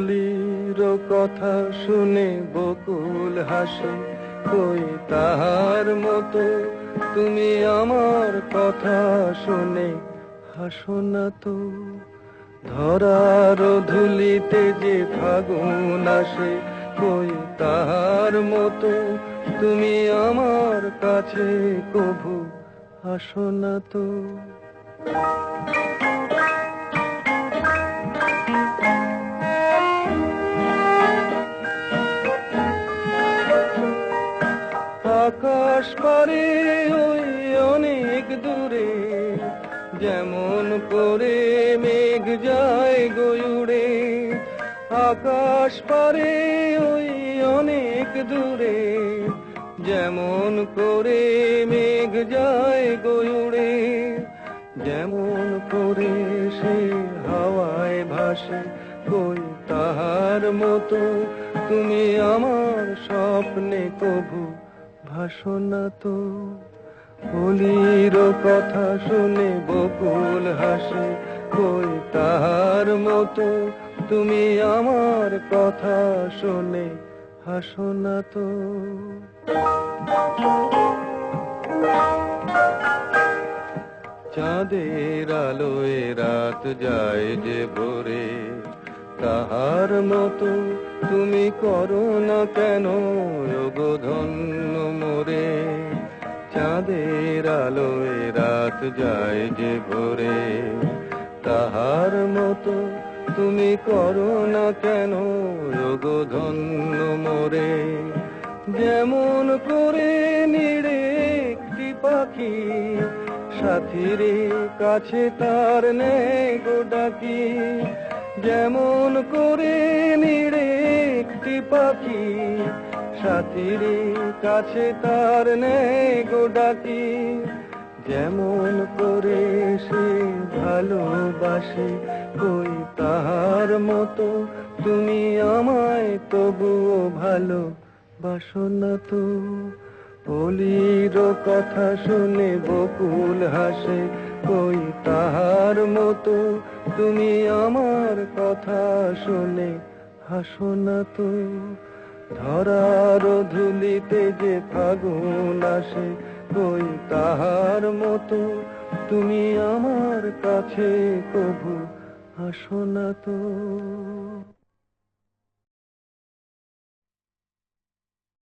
কলির কথা শুনে বকুল হাসে, কই তাহার মতো তুমি আমার কথা শুনে হাসো না তো। ধরার ধুলিতে যে ফাগুন আসে, কই তাহার মতো তুমি আমার কাছে কভু আসো না তো। আকাশ পারে ওই অনেক দূরে, যেমন করে মেঘ যায় গয়ুড়ে। আকাশ পারে ওই অনেক দূরে, যেমন করে মেঘ যায় গয়ুড়ে। যেমন করে সে হাওয়ায় ভাসে, কই তাহার মতো তুমি আমার স্বপ্নে কভু ভাসো না তো। কলির কথা শুনে বকুল হাসে, কই তাহার মতো তুমি আমার কথা শুনে হাসো না তো। চাঁদের আলোয় রাত যায় যে ভোরে, তাহার মতো তুমি করো না কেন ওগো ধন্য মোরে। চাঁদের আলোয় রাত যায় যে ভোরে, তাহার মতো তুমি করো না কেন ওগো ধন্য মোরে। যেমন করে নিড়ে একটি পাখি, সাথীর কাছে তার নেই গো ডাকি। যেমন করে নিড়ে একটি পাখি, সাথীর কাছে তার নেই গো ডাকি। যেমন করে সে ভালোবাসে, কই তাহার মতো তুমি আমায় তবুও ভালোবাসো না তো। কলির কথা শুনে বকুল হাসে, কই তাহার মতো তুমি আমার কথা শুনে হাসো না তো। ধরার ধুলিতে যে ফাগুন আসে, কই তাহার মতো তুমি আমার কাছে কভু হাসো না তো।